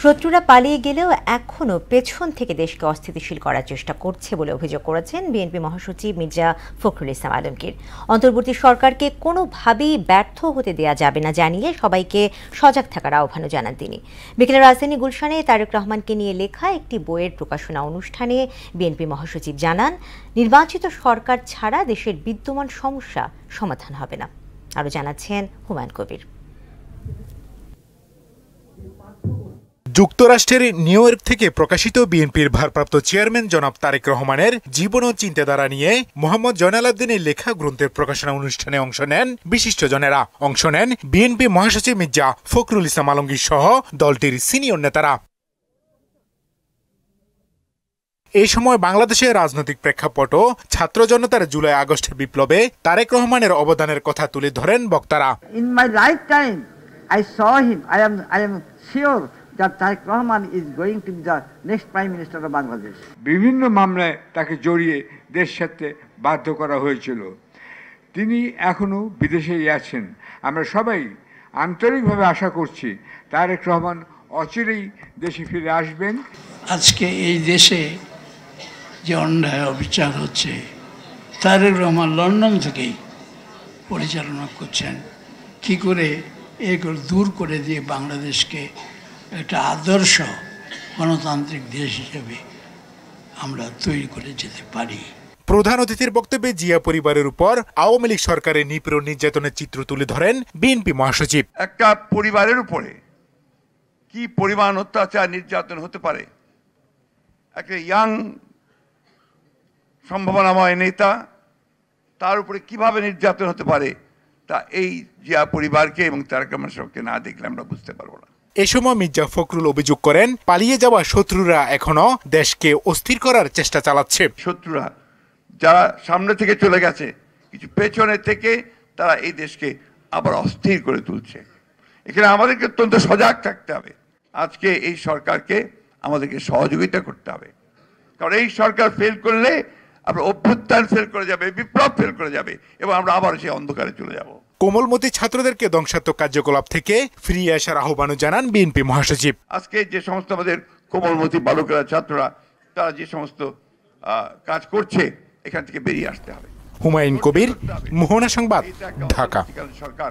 শত্রুরা পালিয়ে গেলেও এখনও পেছন থেকে দেশকে অস্থিতিশীল করার চেষ্টা করছে বলে অভিযোগ করেছেন বিএনপি মহাসচিব মির্জা ফখরুল ইসলাম আলমগীর। অন্তর্বর্তী সরকারকে কোনোভাবেই ব্যর্থ হতে দেয়া যাবে না জানিয়ে সবাইকে সজাগ থাকার আহ্বানও জানান তিনি। বিকেলে রাজধানী গুলশানে তারেক রহমানকে নিয়ে লেখা একটি বইয়ের প্রকাশনা অনুষ্ঠানে বিএনপি মহাসচিব জানান, নির্বাচিত সরকার ছাড়া দেশের বিদ্যমান সমস্যা সমাধান হবে না। আরও জানাচ্ছেন হুমায়ুন কবির। যুক্তরাষ্ট্রের নিউ ইয়র্ক থেকে প্রকাশিত বিএনপির ভারপ্রাপ্ত চেয়ারম্যান জনাব তারেক রহমানের জীবন ও চিন্তাধারা নিয়ে মোহাম্মদ জয়নাল আবদিনের লেখা গ্রন্থের প্রকাশনা অনুষ্ঠানে অংশ নেন বিশিষ্টজনেরা। অংশ নেন বিএনপি মহাসচিব মির্জা ফখরুল ইসলাম আলমগীর সহ দলটির সিনিয়র নেতারা। এই সময় বাংলাদেশের রাজনৈতিক প্রেক্ষাপট ও ছাত্র জনতার জুলাই আগস্টের বিপ্লবে তারেক রহমানের অবদানের কথা তুলে ধরেন বক্তারা। In my lifetime, I saw him. I am sure that Tareq Rahman is going to be the next Prime Minister of Bangladesh. বিভিন্ন মামলায় তাকে জড়িয়ে দেশ ছাড়তে বাধ্য করা হয়েছিল। তিনি এখনো বিদেশেই আছেন। আমরা সবাই আন্তরিকভাবে আশা করছি তারেক রহমান অচিরেই দেশে ফিরে আসবেন। আজকে এই দেশে যে অন্যায় অবিচার হচ্ছে, তারেক রহমান লন্ডন থেকেই পরিচালনা করছেন। কি করে এগুলো দূর করে দিয়ে বাংলাদেশকে একটা আদর্শ গণতান্ত্রিক দেশ হিসেবে আমরা তৈরি করে যেতে পারি। প্রধান অতিথির বক্তব্যে জিয়া পরিবারের উপর আওয়ামী লীগ সরকারের নিপীড়ন নির্যাতনের চিত্র তুলে ধরেন বিএনপি মহাসচিব। একটা পরিবারের উপরে কি পরিমাণ অত্যাচার নির্যাতন হতে পারে, একটা ইয়াং সম্ভাবনাময় নেতা, তার উপরে কিভাবে নির্যাতন হতে পারে, তা এই জিয়া পরিবারকে এবং তারেক রহমান সাহেবকে না দেখলে আমরা বুঝতে পারবো না। এ সময় মির্জা ফখরুল অভিযোগ করেন, পালিয়ে যাওয়া শত্রুরা এখনো দেশকে অস্থির করার চেষ্টা চালাচ্ছে। শত্রুরা যারা সামনে থেকে চলে গেছে, কিছু পেছনে থেকে তারা এই দেশকে আবার অস্থির করে তুলছে। এখানে আমাদেরকে অত্যন্ত সজাগ থাকতে হবে। আজকে এই সরকারকে আমাদেরকে সহযোগিতা করতে হবে, কারণ এই সরকার ফেল করলে আমরা অভ্যুত্থান ফেল করে যাবে, বিপ্লব ফেল করে যাবে এবং আমরা আবার সেই অন্ধকারে চলে যাব। কোমলমতি ছাত্রদেরকে ধ্বংসাত্মক কার্যকলাপ থেকে ফিরিয়ে আসার আহ্বানও জানান বিএনপি মহাসচিব। আজকে যে সমস্ত আমাদের কোমলমতি বালকেরা, ছাত্ররা, তারা যে সমস্ত কাজ করছে, এখান থেকে বেরিয়ে আসতে হবে। হুমায়ুন কবির, মোহনা সংবাদ, ঢাকা। সরকার